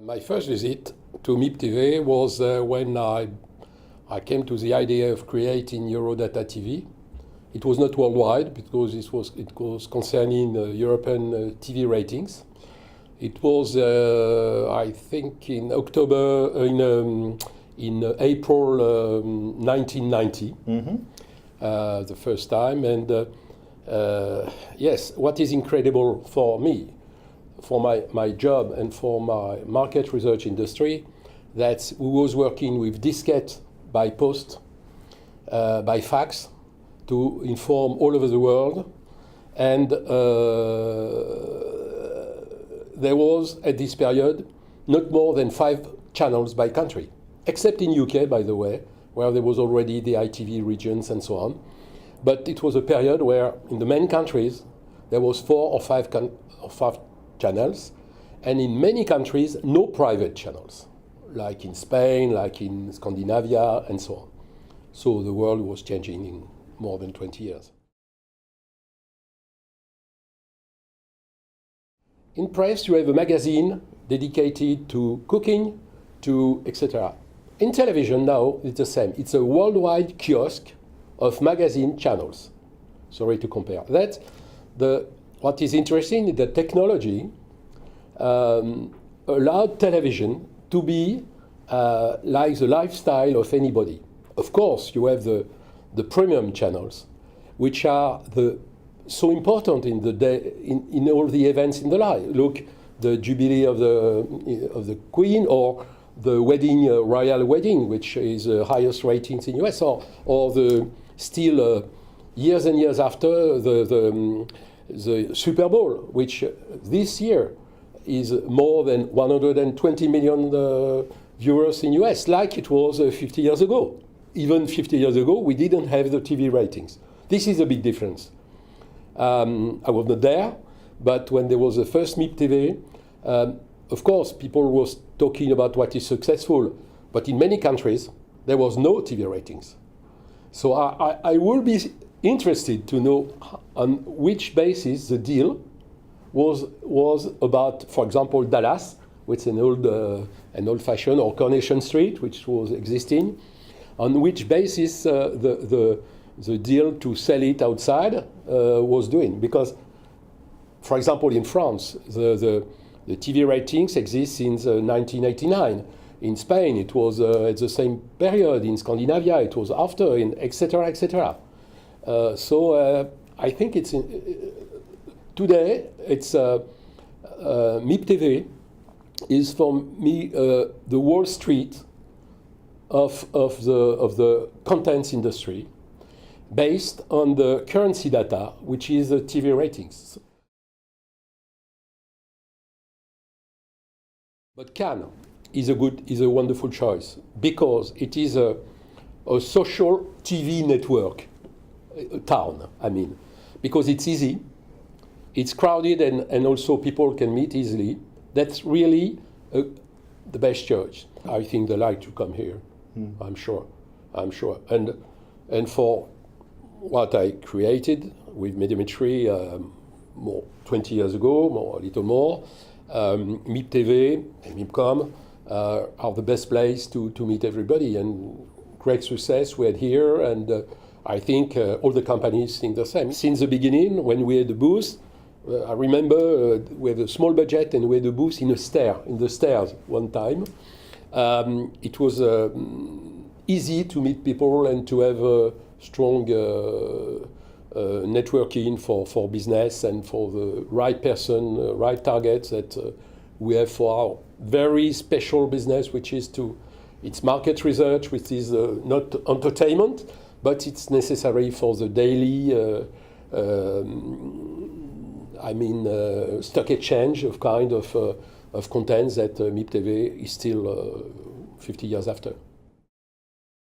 My first visit to MIPTV was when I came to the idea of creating Eurodata TV. It was not worldwide because it was concerning European TV ratings. It was, I think, in April 1990, the first time. And yes, what is incredible for me, for my job and for my market research industry, that we was working with diskette by post, by fax, to inform all over the world. And there was, at this period, not more than 5 channels by country, except in UK, by the way, where there was already the ITV regions and so on. But it was a period where, in the main countries, there was 4 or 5 channels, and in many countries, no private channels, like in Spain, like in Scandinavia, and so on. So the world was changing in more than 20 years. In press, you have a magazine dedicated to cooking, to etc. In television now, it's the same. It's a worldwide kiosk of magazine channels. Sorry to compare. What is interesting is that technology allowed television to be like the lifestyle of anybody. Of course, you have the premium channels, which are so important in the day, in all the events in the life. Look, the Jubilee of the Queen, or the wedding, royal wedding, which is the highest ratings in US, or the still years and years after the Super Bowl, which this year is more than 120 million viewers in US, like it was 50 years ago. Even 50 years ago, we didn't have the TV ratings. This is a big difference. I was not there, but when there was the first MIPTV, of course, people was talking about what is successful, but in many countries, there was no TV ratings. So I will be interested to know on which basis the deal was about, for example, Dallas, which is an old-fashioned, or Coronation Street, which was existing, on which basis the deal to sell it outside was doing. Because, for example, in France, the TV ratings exist since 1989. In Spain, it was at the same period. In Scandinavia, it was after, etc., etc. So I think it's today. It's MIPTV is for me the Wall Street of the contents industry, based on the currency data, which is the TV ratings. But Cannes is a wonderful choice because it is a social TV network town. I mean, because it's easy, it's crowded, and also people can meet easily. That's really the best choice. I think they like to come here. I'm sure. And for what I created with Médiamétrie more 20 years ago, a little more, MIPTV and MIPCOM are the best place to meet everybody, and great success we had here, and I think all the companies think the same. Since the beginning, when we had the booth, I remember we had a small budget and we had a booth in the stairs one time. It was easy to meet people and to have a strong networking for business and for the right person, right targets that we have for our very special business, which is it's market research, which is not entertainment, but it's necessary for the daily, stock exchange of kind of contents that MIPTV is still 50 years after.